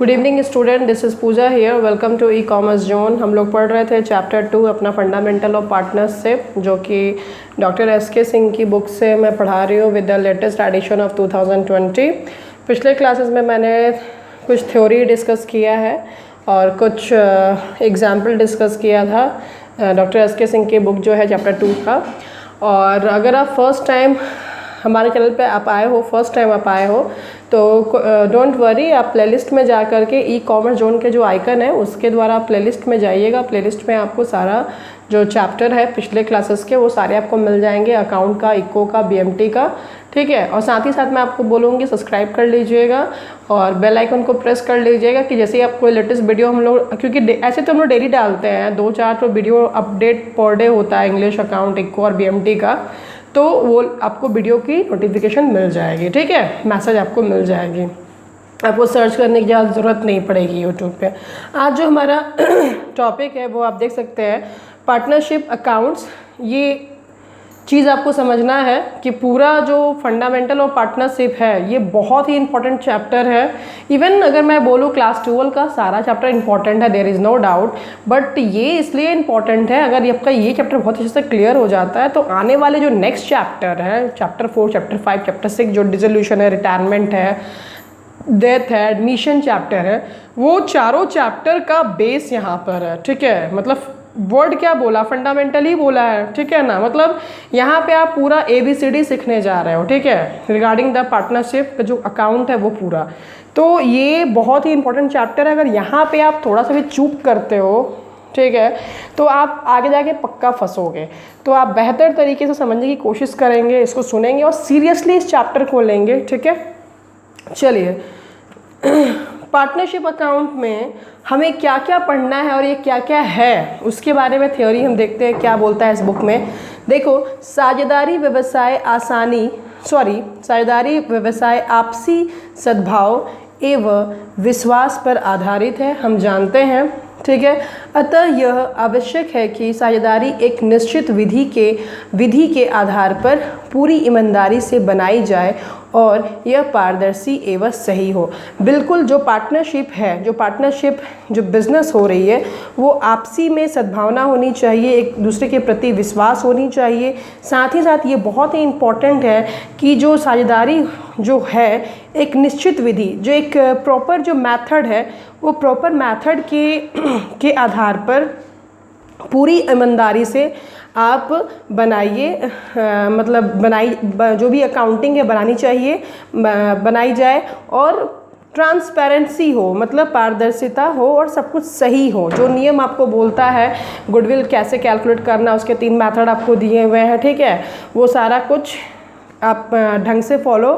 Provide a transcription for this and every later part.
Good evening student, this is Pooja here. Welcome to e commerce zone. हम लोग पढ़ रहे थे चैप्टर 2 अपना फंडामेंटल ऑफ पार्टनरशिप, जो कि डॉक्टर एस.के. सिंह की बुक से मैं पढ़ा रही हूँ with the latest edition of 2020। पिछले क्लासेस में मैंने कुछ थ्योरी डिस्कस किया है और कुछ एग्जाम्पल डिस्कस किया था डॉक्टर एस.के. सिंह की बुक जो है चैप्टर 2 का। और अगर आप फर्स्ट टाइम हमारे चैनल पे आप आए हो, फर्स्ट टाइम आप आए हो, तो डोंट वरी, आप प्लेलिस्ट में जा कर के ई कॉमर्स जोन के जो आइकन है उसके द्वारा आप प्लेलिस्ट में जाइएगा। प्लेलिस्ट में आपको सारा जो चैप्टर है पिछले क्लासेस के वो सारे आपको मिल जाएंगे, अकाउंट का, इको का, बीएमटी का, ठीक है। और साथ ही साथ मैं आपको बोलूँगी सब्सक्राइब कर लीजिएगा और बेल आइकन को प्रेस कर लीजिएगा कि जैसे ही आप कोई लेटेस्ट वीडियो हम लोग, क्योंकि ऐसे तो हम लोग डेली डालते हैं, 2-4 तो वीडियो अपडेट पर डे होता है इंग्लिश, अकाउंट, इको और बीएमटी का, तो वो आपको वीडियो की नोटिफिकेशन मिल जाएगी, ठीक है, मैसेज आपको मिल जाएगी, आपको सर्च करने की ज़्यादा ज़रूरत नहीं पड़ेगी यूट्यूब पे। आज जो हमारा टॉपिक है वो आप देख सकते हैं, पार्टनरशिप अकाउंट्स। ये चीज़ आपको समझना है कि पूरा जो फंडामेंटल और पार्टनरशिप है ये बहुत ही इंपॉर्टेंट चैप्टर है। इवन अगर मैं बोलूँ क्लास 12 का सारा चैप्टर इंपॉर्टेंट है, there is no doubt, but ये इसलिए इंपॉर्टेंट है, अगर आपका ये चैप्टर बहुत अच्छे से क्लियर हो जाता है तो आने वाले जो नेक्स्ट चैप्टर है, चैप्टर 4, चैप्टर 5, चैप्टर 6, जो डिसोल्यूशन है, रिटायरमेंट है, डेथ है, एडमिशन चैप्टर है, वो चारों चैप्टर का बेस यहाँ पर है, ठीक है। मतलब वर्ड क्या बोला, फंडामेंटली बोला है, ठीक है ना। मतलब यहाँ पे आप पूरा ABCD सीखने जा रहे हो, ठीक है, रिगार्डिंग द पार्टनरशिप का जो अकाउंट है वो पूरा। तो ये बहुत ही इंपॉर्टेंट चैप्टर है। अगर यहाँ पे आप थोड़ा सा भी चूक करते हो, ठीक है, तो आप आगे जाके पक्का फंसोगे। तो आप बेहतर तरीके से समझने की कोशिश करेंगे, इसको सुनेंगे और सीरियसली इस चैप्टर को लेंगे, ठीक है। चलिए, पार्टनरशिप अकाउंट में हमें क्या क्या पढ़ना है और ये क्या क्या है उसके बारे में थ्योरी हम देखते हैं क्या बोलता है इस बुक में। देखो, साझेदारी व्यवसाय आपसी सद्भाव एवं विश्वास पर आधारित है, हम जानते हैं, ठीक है। अतः यह आवश्यक है कि साझेदारी एक निश्चित विधि के आधार पर पूरी ईमानदारी से बनाई जाए और यह पारदर्शी एवं सही हो। बिल्कुल, जो पार्टनरशिप जो बिजनेस हो रही है वो आपसी में सद्भावना होनी चाहिए, एक दूसरे के प्रति विश्वास होनी चाहिए। साथ ही साथ ये बहुत ही इम्पॉर्टेंट है कि जो साझेदारी जो है एक निश्चित विधि, जो एक प्रॉपर जो मेथड है, वो प्रॉपर मेथड के आधार पर पूरी ईमानदारी से आप बनाइए, जो भी अकाउंटिंग है बनाई जाए और ट्रांसपेरेंसी हो, मतलब पारदर्शिता हो और सब कुछ सही हो। जो नियम आपको बोलता है गुडविल कैसे कैलकुलेट करना, उसके 3 मेथड आपको दिए हुए हैं, ठीक है, वो सारा कुछ आप ढंग से फॉलो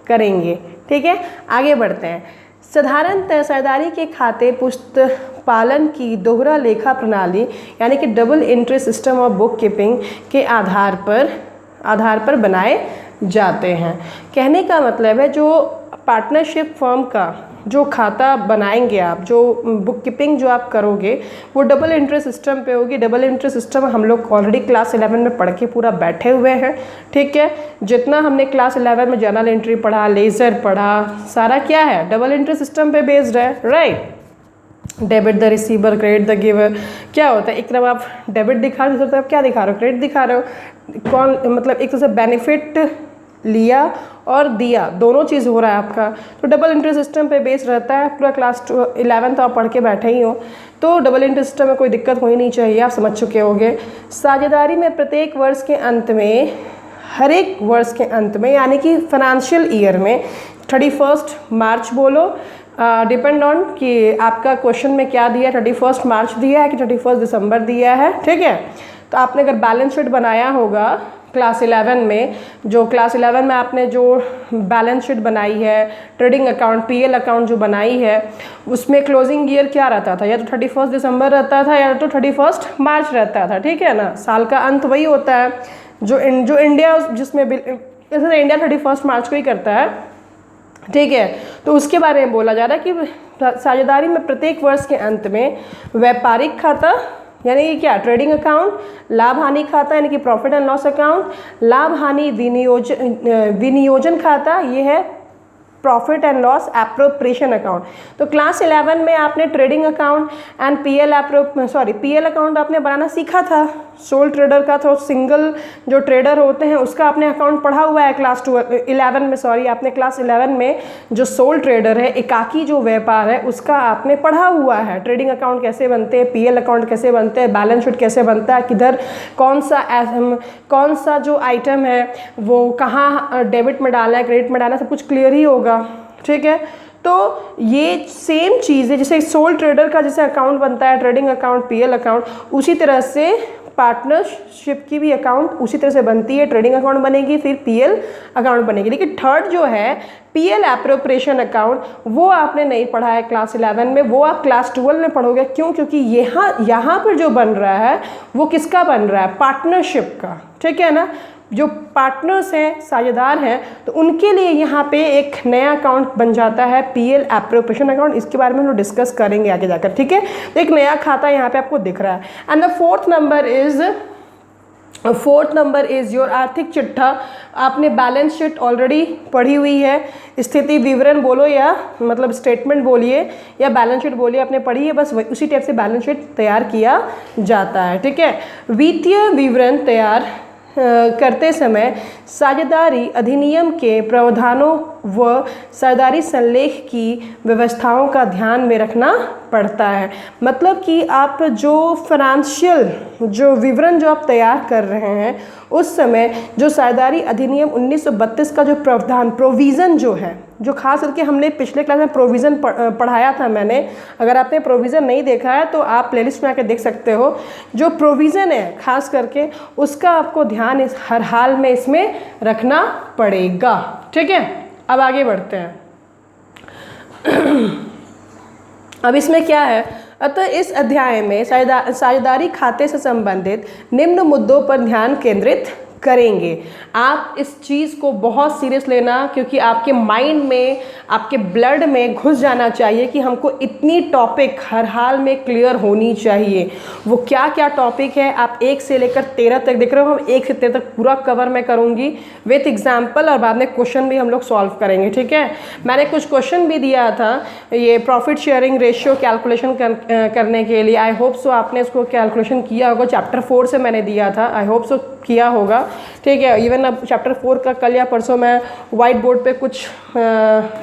करेंगे, ठीक है। आगे बढ़ते हैं। साधारणतः साझेदारी के खाते पुस्तपालन की दोहरा लेखा प्रणाली यानी कि double entry system of book keeping के आधार पर बनाए जाते हैं। कहने का मतलब है, जो पार्टनरशिप फर्म का जो खाता बनाएंगे आप, जो बुक कीपिंग जो आप करोगे वो डबल एंट्री सिस्टम पे होगी। डबल एंट्री सिस्टम हम लोग ऑलरेडी क्लास 11 में पढ़ के पूरा बैठे हुए हैं, ठीक है। जितना हमने क्लास 11 में जर्नल एंट्री पढ़ा, लेजर पढ़ा, सारा क्या है, डबल एंट्री सिस्टम पे बेस्ड है, right. Debit the receiver, credit the giver. क्या होता है, एक तरफ आप डेबिट दिखा रहे हो, आप क्या दिखा रहे हो, क्रेडिट दिखा रहे हो। कौन, मतलब एक तरह से बेनिफिट लिया और दिया, दोनों चीज़ हो रहा है आपका। तो डबल एंट्री सिस्टम पे बेस रहता है। पूरा क्लास 11 तो आप पढ़ के बैठे ही हो, तो डबल एंट्री सिस्टम में कोई दिक्कत होनी नहीं चाहिए, आप समझ चुके होंगे। साझेदारी में प्रत्येक वर्ष के अंत में, हर एक वर्ष के अंत में, यानी कि फाइनेंशियल ईयर में 31 मार्च बोलो, डिपेंड ऑन कि आपका क्वेश्चन में क्या दिया है, 31 मार्च दिया है कि 31 दिसंबर दिया है, ठीक है। तो आपने अगर बैलेंस शीट बनाया होगा क्लास 11 में, जो क्लास 11 में आपने जो बैलेंस शीट बनाई है, ट्रेडिंग अकाउंट, PL अकाउंट जो बनाई है, उसमें क्लोजिंग ईयर क्या रहता था, या तो 31 दिसंबर रहता था या तो 31 मार्च रहता था, ठीक है ना। साल का अंत वही होता है जो इंडिया, जिसमें इंडिया 31 मार्च को ही करता है, ठीक है। तो उसके बारे में बोला जा रहा है कि साझेदारी में प्रत्येक वर्ष के अंत में व्यापारिक खाता यानी कि क्या, ट्रेडिंग अकाउंट, लाभ हानि खाता यानी कि प्रॉफिट एंड लॉस अकाउंट, लाभ हानि विनियोजन खाता, ये है profit and loss appropriation account. तो क्लास 11 में आपने trading account and PL account आपने बनाना सीखा था। सोल ट्रेडर का तो सिंगल जो ट्रेडर होते हैं उसका आपने अकाउंट पढ़ा हुआ है क्लास 11 में, आपने क्लास 11 में जो सोल ट्रेडर है, एकाकी जो व्यापार है, उसका आपने पढ़ा हुआ है। ट्रेडिंग अकाउंट कैसे बनते हैं, पीएल अकाउंट कैसे बनते हैं, बैलेंस शीट कैसे बनता है, किधर कौन सा जो आइटम है वो कहाँ डेबिट में डालना है, क्रेडिट में डालना है, सब कुछ क्लियर ही होगा। ठीक है, तो ये सेम चीज़ है जैसे सोल ट्रेडर का जैसे अकाउंट बनता है, ट्रेडिंग अकाउंट, पीएल अकाउंट, उसी तरह से पार्टनरशिप की भी अकाउंट उसी तरह से बनती है। ट्रेडिंग अकाउंट बनेगी, फिर पीएल अकाउंट बनेगी। लेकिन थर्ड जो है पीएल एप्रोप्रिएशन अकाउंट, वो आपने नहीं पढ़ा है क्लास 11 में, वो आप क्लास 12 में पढ़ोगे। क्यों? क्योंकि यहाँ पर जो बन रहा है वो किसका बन रहा है? पार्टनरशिप का। ठीक है ना, जो पार्टनर्स हैं, साझेदार हैं, तो उनके लिए यहाँ पे एक नया अकाउंट बन जाता है पीएल एप्रोप्रिएशन अकाउंट। इसके बारे में हम लोग डिस्कस करेंगे आगे जाकर। ठीक है, तो एक नया खाता यहाँ पे आपको दिख रहा है। And the fourth number is your आर्थिक चिट्ठा। आपने बैलेंस शीट ऑलरेडी पढ़ी हुई है। स्थिति विवरण बोलो या मतलब स्टेटमेंट बोलिए या बैलेंस शीट बोलिए, आपने पढ़ी है, बस उसी टाइप से बैलेंस शीट तैयार किया जाता है। ठीक है, वित्तीय विवरण तैयार करते समय साझेदारी अधिनियम के प्रावधानों व साझेदारी संलेख की व्यवस्थाओं का ध्यान में रखना पड़ता है। मतलब कि आप जो फाइनेंशियल जो विवरण जो आप तैयार कर रहे हैं उस समय जो साझेदारी अधिनियम 1932 का जो प्रावधान प्रोविज़न जो है, जो खास करके हमने पिछले क्लास में प्रोविज़न पढ़ाया था मैंने, अगर आपने प्रोविज़न नहीं देखा है तो आप प्लेलिस्ट में आकर देख सकते हो। जो प्रोविज़न है खास करके उसका आपको ध्यान हर हाल में इसमें रखना पड़ेगा। ठीक है, अब आगे बढ़ते हैं। अब इसमें क्या है, अतः इस अध्याय में साझेदारी खाते से संबंधित निम्न मुद्दों पर ध्यान केंद्रित करेंगे। आप इस चीज़ को बहुत सीरियस लेना, क्योंकि आपके माइंड में, आपके ब्लड में घुस जाना चाहिए कि हमको इतनी टॉपिक हर हाल में क्लियर होनी चाहिए। वो क्या क्या टॉपिक है आप 1 से लेकर 13 तक देख रहे हो, हम 1 से 13 तक पूरा कवर मैं करूँगी विथ एग्जाम्पल, और बाद में क्वेश्चन भी हम लोग सॉल्व करेंगे। ठीक है, मैंने कुछ क्वेश्चन भी दिया था ये प्रॉफिट शेयरिंग रेशियो कैलकुलेशन करने के लिए। आई होप सो आपने इसको कैलकुलेशन किया होगा, चैप्टर 4 से मैंने दिया था, आई होप सो किया होगा। ठीक है, इवन अब चैप्टर 4 का कल या परसों मैं वाइट बोर्ड पे कुछ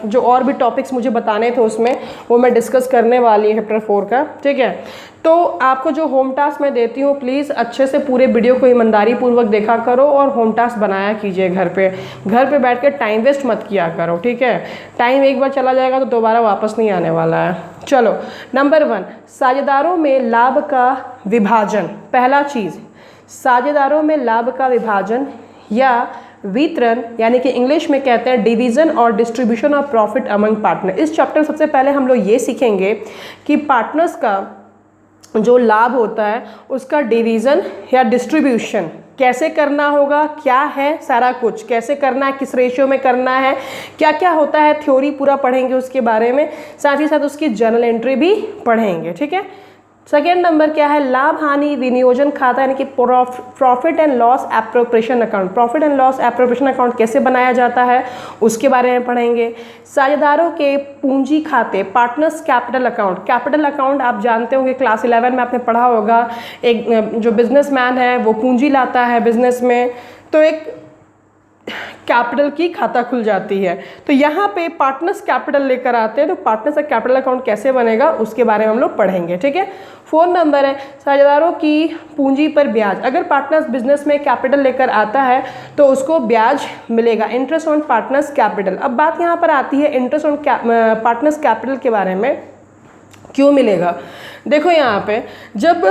जो और भी टॉपिक्स मुझे बताने थे उसमें वो मैं डिस्कस करने वाली हूँ चैप्टर 4 का। ठीक है, तो आपको जो होम टास्क मैं देती हूँ प्लीज़ अच्छे से पूरे वीडियो को ईमानदारी पूर्वक देखा करो और होम टास्क बनाया कीजिए। घर पे बैठ के टाइम वेस्ट मत किया करो। ठीक है, टाइम एक बार चला जाएगा तो दोबारा वापस नहीं आने वाला है। चलो, नंबर 1, साझेदारों में लाभ का विभाजन। पहला चीज़, साझेदारों में लाभ का विभाजन या वितरण, यानी कि इंग्लिश में कहते हैं डिवीज़न और distribution of profit among partner. इस चैप्टर में सबसे पहले हम लोग ये सीखेंगे कि पार्टनर्स का जो लाभ होता है उसका डिवीज़न या डिस्ट्रीब्यूशन कैसे करना होगा, क्या है सारा कुछ, कैसे करना है, किस रेशियो में करना है, क्या क्या होता है, थ्योरी पूरा पढ़ेंगे उसके बारे में, साथ ही साथ उसकी जर्नल एंट्री भी पढ़ेंगे। ठीक है, सेकेंड नंबर क्या है, लाभ हानि विनियोजन खाता, यानी कि profit and loss appropriation account. Profit and loss appropriation account कैसे बनाया जाता है उसके बारे में पढ़ेंगे। साझेदारों के पूंजी खाते, partners capital account. Capital account आप जानते होंगे, क्लास 11 में आपने पढ़ा होगा। एक जो बिजनेसमैन है वो पूंजी लाता है बिजनेस में, तो एक कैपिटल की खाता खुल जाती है। तो यहाँ पे पार्टनर्स कैपिटल लेकर आते हैं, तो पार्टनर्स का कैपिटल अकाउंट कैसे बनेगा उसके बारे में हम लोग पढ़ेंगे। ठीक है, 4 नंबर है साझेदारों की पूंजी पर ब्याज। अगर पार्टनर्स बिजनेस में कैपिटल लेकर आता है तो उसको ब्याज मिलेगा, इंटरेस्ट ऑन पार्टनर्स कैपिटल। अब बात यहाँ पर आती है इंटरेस्ट ऑन पार्टनर्स कैपिटल के बारे में, क्यों मिलेगा। देखो यहाँ पे जब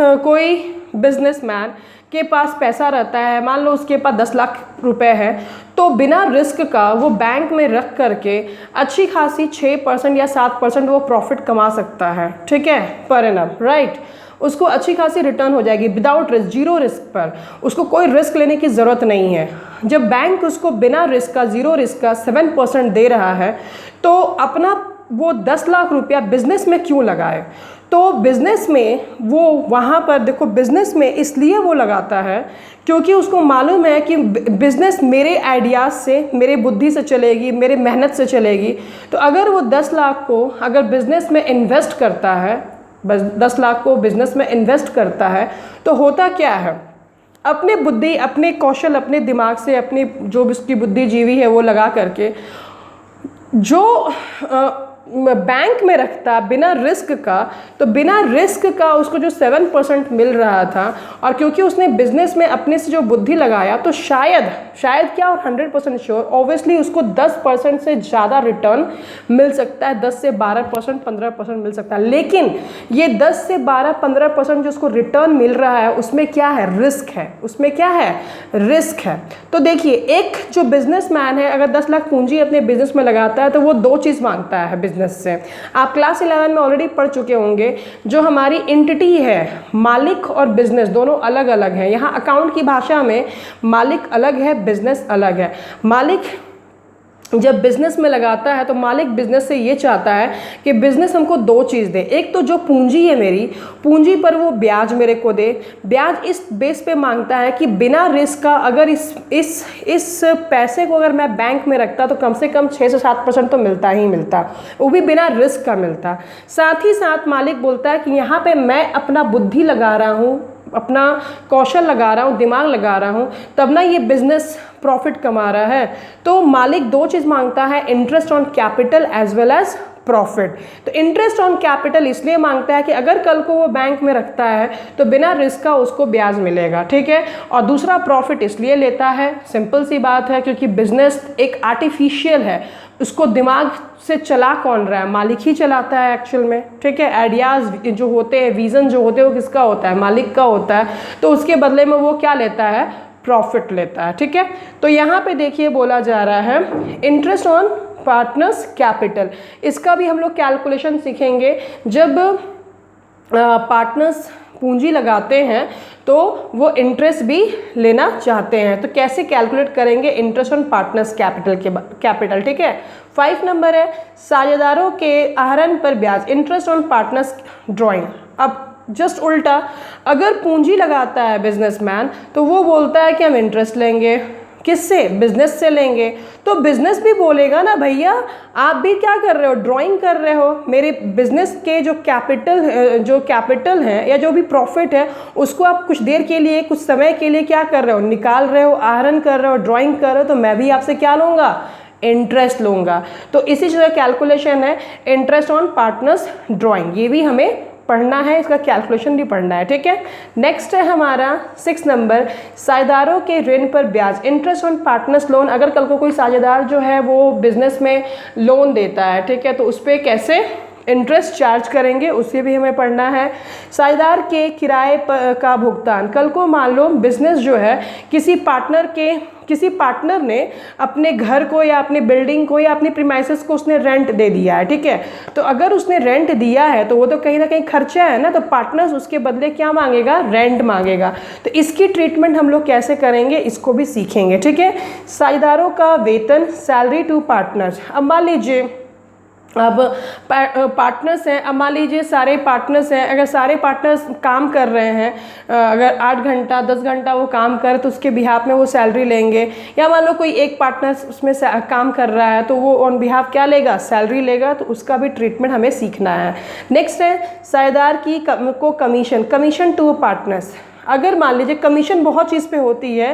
कोई बिजनेसमैन के पास पैसा रहता है, मान लो उसके पास 10 लाख रुपए है, तो बिना रिस्क का वो बैंक में रख करके अच्छी खासी 6% या 7% वो प्रॉफिट कमा सकता है। ठीक है, पर एनम, राइट। उसको अच्छी खासी रिटर्न हो जाएगी विदाउट रिस्क, जीरो रिस्क पर, उसको कोई रिस्क लेने की ज़रूरत नहीं है। जब बैंक उसको बिना रिस्क का, जीरो रिस्क का 7% दे रहा है, तो अपना वो 10 लाख रुपया बिजनेस में क्यों लगाए? तो बिजनेस में वो वहाँ पर देखो, बिजनेस में इसलिए वो लगाता है क्योंकि उसको मालूम है कि बिजनेस मेरे आइडियाज़ से, मेरे बुद्धि से चलेगी, मेरे मेहनत से चलेगी। तो अगर वो 10 लाख को अगर बिजनेस में इन्वेस्ट करता है, बस 10 लाख को बिजनेस में इन्वेस्ट करता है, तो होता क्या है, अपने बुद्धि, अपने कौशल, अपने दिमाग से, अपनी जो भी उसकी बुद्धिजीवी है वो लगा करके जो बैंक में रखता बिना रिस्क का, तो बिना रिस्क का उसको जो 7% मिल रहा था, और क्योंकि उसने बिजनेस में अपने से जो बुद्धि लगाया, तो शायद क्या, और 100% श्योर ऑब्वियसली उसको 10% से ज़्यादा रिटर्न मिल सकता है, 10 से 12%, 15% मिल सकता है। लेकिन ये 10 से 12-15% जो उसको रिटर्न मिल रहा है, उसमें क्या है, रिस्क है। उसमें क्या है, रिस्क है। तो देखिए, एक जो बिजनेसमैन है अगर 10 लाख पूंजी अपने बिजनेस में लगाता है, तो वो 2 चीज़ मांगता है बिजनेस से। आप क्लास 11 में ऑलरेडी पढ़ चुके होंगे, जो हमारी एंटिटी है, मालिक और बिजनेस दोनों अलग अलग हैं। यहाँ अकाउंट की भाषा में मालिक अलग है, बिजनेस अलग है। मालिक जब बिजनेस में लगाता है तो मालिक बिजनेस से ये चाहता है कि बिजनेस हमको 2 चीज़ दे। एक तो जो पूंजी है मेरी, पूंजी पर वो ब्याज मेरे को दे। ब्याज इस बेस पे मांगता है कि बिना रिस्क का अगर इस पैसे को अगर मैं बैंक में रखता तो कम से कम 6 से 7% तो मिलता ही मिलता, वो भी बिना रिस्क का मिलता। साथ ही साथ मालिक बोलता है कि यहाँ पे मैं अपना बुद्धि लगा रहा हूँ, अपना कौशल लगा रहा हूँ, दिमाग लगा रहा हूँ, तब ना ये बिजनेस प्रॉफिट कमा रहा है। तो मालिक 2 चीज़ मांगता है, interest on capital as well as profit. तो इंटरेस्ट ऑन कैपिटल इसलिए मांगता है कि अगर कल को वो बैंक में रखता है तो बिना रिस्क का उसको ब्याज मिलेगा, ठीक है। और दूसरा प्रॉफिट इसलिए लेता है, सिंपल सी बात है, क्योंकि बिजनेस एक आर्टिफिशियल है, उसको दिमाग से चला कौन रहा है, मालिक ही चलाता है एक्चुअल में, ठीक है। आइडियाज़ जो होते हैं, विज़न जो होते हैं, वो किसका होता है, मालिक का होता है। तो उसके बदले में वो क्या लेता है, प्रॉफिट लेता है, ठीक है। तो यहाँ पे देखिए बोला जा रहा है इंटरेस्ट ऑन पार्टनर्स कैपिटल, इसका भी हम लोग कैलकुलेशन सीखेंगे। जब पार्टनर्स पूंजी लगाते हैं तो वो इंटरेस्ट भी लेना चाहते हैं, तो कैसे कैलकुलेट करेंगे इंटरेस्ट ऑन पार्टनर्स कैपिटल, ठीक है। 5 नंबर है साझेदारों के आहरण पर ब्याज, इंटरेस्ट ऑन पार्टनर्स ड्राइंग। अब जस्ट उल्टा, अगर पूंजी लगाता है बिजनेसमैन तो वो बोलता है कि हम इंटरेस्ट लेंगे, किससे, बिजनेस से लेंगे। तो बिजनेस भी बोलेगा ना, भैया आप भी क्या कर रहे हो, ड्राइंग कर रहे हो, मेरे बिजनेस के जो कैपिटल है या जो भी प्रॉफिट है उसको आप कुछ देर के लिए, कुछ समय के लिए क्या कर रहे हो, निकाल रहे हो, आहरण कर रहे हो, ड्राइंग कर रहे हो, तो मैं भी आपसे क्या लूँगा, इंटरेस्ट लूँगा। तो इसी तरह कैलकुलेशन है इंटरेस्ट ऑन पार्टनर्स ड्राइंग, ये भी हमें पढ़ना है, इसका कैलकुलेशन भी पढ़ना है, ठीक है। नेक्स्ट है हमारा 6 नंबर साझेदारों के ऋण पर ब्याज, इंटरेस्ट ऑन पार्टनर्स लोन। अगर कल को कोई साझेदार जो है वो बिजनेस में लोन देता है, ठीक है, तो उस पर कैसे इंटरेस्ट चार्ज करेंगे, उसे भी हमें पढ़ना है। साझेदार के किराए का भुगतान, कल को मान लो बिजनेस जो है किसी पार्टनर ने अपने घर को या अपनी बिल्डिंग को या अपनी प्रीमाइसेस को उसने रेंट दे दिया है, ठीक है। तो अगर उसने रेंट दिया है तो वो तो कहीं ना कहीं खर्चा है ना, तो पार्टनर्स उसके बदले क्या मांगेगा, रेंट मांगेगा। तो इसकी ट्रीटमेंट हम लोग कैसे करेंगे, इसको भी सीखेंगे, ठीक है। साझेदारों का वेतन, सैलरी टू पार्टनर्स। अब मान लीजिए अब पार्टनर्स हैं, अब मान लीजिए सारे पार्टनर्स हैं, अगर सारे पार्टनर्स काम कर रहे हैं, अगर 8 घंटा 10 घंटा वो काम करे तो उसके बिहाफ में वो सैलरी लेंगे। या मान लो कोई एक पार्टनर उसमें काम कर रहा है तो वो ऑन बिहाफ क्या लेगा, सैलरी लेगा। तो उसका भी ट्रीटमेंट हमें सीखना है। नेक्स्ट है साझेदार को कमीशन टू पार्टनर्स। अगर मान लीजिए कमीशन बहुत चीज़ पे होती है,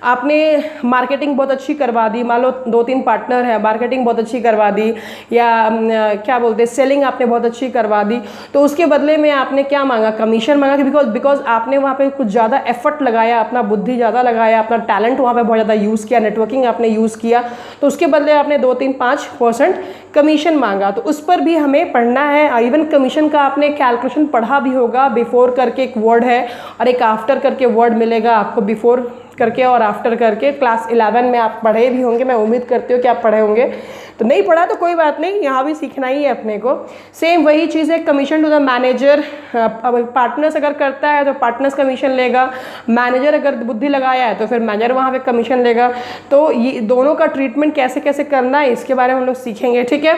आपने मार्केटिंग बहुत अच्छी करवा दी, मान लो 2-3 पार्टनर है, मार्केटिंग बहुत अच्छी करवा दी, या क्या बोलते हैं सेलिंग आपने बहुत अच्छी करवा दी, तो उसके बदले में आपने क्या मांगा, कमीशन मांगा, कि बिकॉज आपने वहाँ पे कुछ ज़्यादा एफर्ट लगाया, अपना बुद्धि ज़्यादा लगाया, अपना टैलेंट वहाँ पे बहुत ज़्यादा यूज़ किया, नेटवर्किंग आपने यूज़ किया, तो उसके बदले आपने 2-3-5% कमीशन मांगा। तो उस पर भी हमें पढ़ना है। इवन कमीशन का आपने कैलकुलेशन पढ़ा भी होगा, बिफोर करके एक वर्ड है और एक आफ्टर करके वर्ड मिलेगा आपको, बिफोर करके और आफ्टर करके। क्लास 11 में आप पढ़े भी होंगे, मैं उम्मीद करती हूँ कि आप पढ़े होंगे। तो नहीं पढ़ा तो कोई बात नहीं, यहाँ भी सीखना ही है अपने को। सेम वही चीज़ है, कमीशन टू द मैनेजर। अब पार्टनर्स अगर करता है तो पार्टनर्स कमीशन लेगा, मैनेजर अगर बुद्धि लगाया है तो फिर मैनेजर वहाँ पे कमीशन लेगा। तो ये दोनों का ट्रीटमेंट कैसे कैसे करना है इसके बारे में हम लोग सीखेंगे, ठीक है।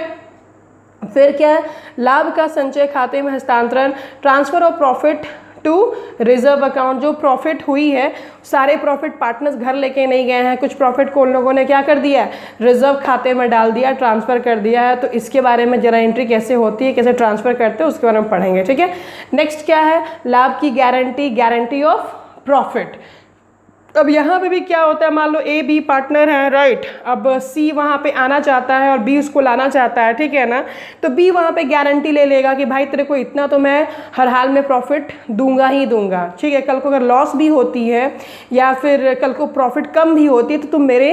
फिर क्या है, लाभ का संचय खाते में हस्तांतरण, transfer of profit to reserve account. जो प्रॉफिट हुई है, सारे प्रॉफिट पार्टनर्स घर लेके नहीं गए हैं, कुछ प्रॉफिट को उन लोगों ने क्या कर दिया है, रिजर्व खाते में डाल दिया, ट्रांसफ़र कर दिया है। तो इसके बारे में जरा एंट्री कैसे होती है, कैसे ट्रांसफ़र करते हैं, उसके बारे में पढ़ेंगे। ठीक है, नेक्स्ट क्या है, लाभ की गारंटी, गारंटी ऑफ प्रॉफिट। अब यहाँ पे भी क्या होता है, मान लो ए बी पार्टनर है, राइट। अब सी वहाँ पे आना चाहता है और बी उसको लाना चाहता है, ठीक है ना। तो बी वहाँ पे गारंटी ले लेगा कि भाई तेरे को इतना तो मैं हर हाल में प्रॉफिट दूंगा ही दूंगा, ठीक है। कल को अगर लॉस भी होती है या फिर कल को प्रॉफिट कम भी होती है तो तुम मेरे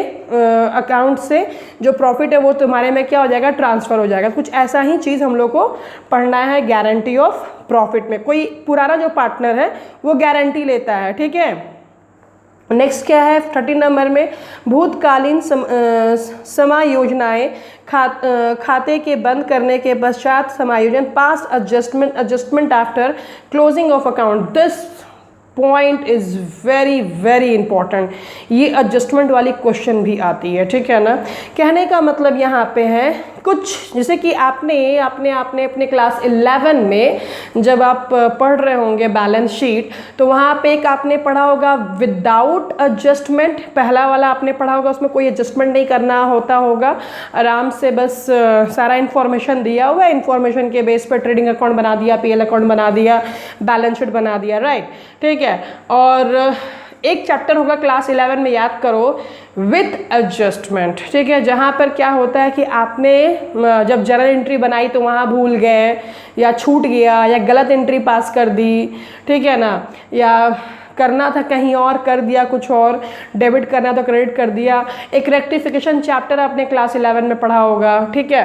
अकाउंट से जो प्रॉफिट है वो तुम्हारे में क्या हो जाएगा, ट्रांसफ़र हो जाएगा। कुछ ऐसा ही चीज़ हम लोग को पढ़ना है गारंटी ऑफ प्रॉफिट में। कोई पुराना जो पार्टनर है वो गारंटी लेता है, ठीक है। नेक्स्ट क्या है 30 नंबर में, भूतकालीन समायोजनाएं, खाते के बंद करने के पश्चात समायोजन, past adjustment after closing of account. This point is very very important. ये एडजस्टमेंट वाली क्वेश्चन भी आती है, ठीक है ना। कहने का मतलब यहाँ पे है कुछ, जैसे कि आपने अपने क्लास 11 में जब आप पढ़ रहे होंगे बैलेंस शीट, तो वहाँ पे एक आपने पढ़ा होगा विदाउट एडजस्टमेंट, पहला वाला आपने पढ़ा होगा, उसमें कोई एडजस्टमेंट नहीं करना होगा, आराम से बस सारा इन्फॉर्मेशन दिया हुआ है, इन्फॉर्मेशन के बेस पर ट्रेडिंग अकाउंट बना दिया, पीएल अकाउंट बना दिया, बैलेंस शीट बना दिया, राइट, ठीक है। और एक चैप्टर होगा क्लास 11 में, याद करो, विथ एडजस्टमेंट, ठीक है। जहाँ पर क्या होता है कि आपने जब जर्नल एंट्री बनाई तो वहाँ भूल गए या छूट गया या गलत एंट्री पास कर दी, ठीक है ना, या करना था कहीं और कर दिया, कुछ और डेबिट करना तो क्रेडिट कर दिया। एक रेक्टिफिकेशन चैप्टर आपने क्लास 11 में पढ़ा होगा, ठीक है।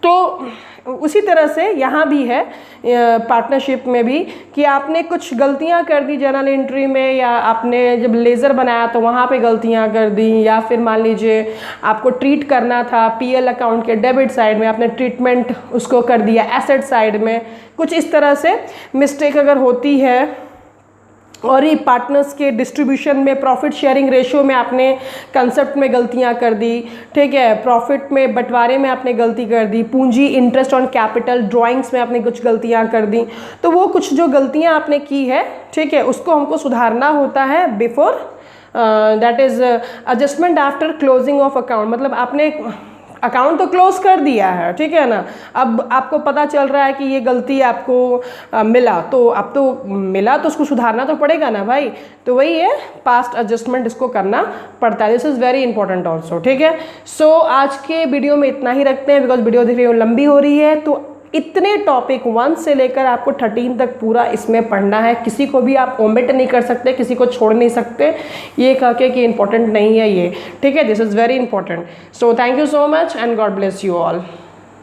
तो उसी तरह से यहाँ भी है पार्टनरशिप में भी कि आपने कुछ गलतियाँ कर दी जर्नल एंट्री में, या आपने जब लेज़र बनाया तो वहाँ पे गलतियाँ कर दी, या फिर मान लीजिए आपको ट्रीट करना था पीएल अकाउंट के डेबिट साइड में, आपने ट्रीटमेंट उसको कर दिया एसेट साइड में। कुछ इस तरह से मिस्टेक अगर होती है, और ये पार्टनर्स के डिस्ट्रीब्यूशन में, प्रॉफिट शेयरिंग रेशियो में आपने कंसेप्ट में गलतियां कर दी, ठीक है, प्रॉफिट में बंटवारे में आपने गलती कर दी, पूंजी इंटरेस्ट ऑन कैपिटल ड्राइंग्स में आपने कुछ गलतियां कर दी, तो वो कुछ जो गलतियां आपने की है, ठीक है, उसको हमको सुधारना होता है before, that is adjustment after closing of account. मतलब आपने अकाउंट तो क्लोज कर दिया है, ठीक है ना, अब आपको पता चल रहा है कि ये गलती आपको मिला, तो अब तो मिला तो उसको सुधारना तो पड़ेगा ना भाई। तो वही है, पास्ट एडजस्टमेंट इसको करना पड़ता है। This is very important also, ठीक है। सो आज के वीडियो में इतना ही रखते हैं, बिकॉज वीडियो देख रही हो लंबी हो रही है। तो इतने टॉपिक 1 से लेकर आपको 13 तक पूरा इसमें पढ़ना है। किसी को भी आप ओमिट नहीं कर सकते, किसी को छोड़ नहीं सकते ये कह के कि इंपॉर्टेंट नहीं है ये, ठीक है। This is very important. So thank you so much and God bless you all.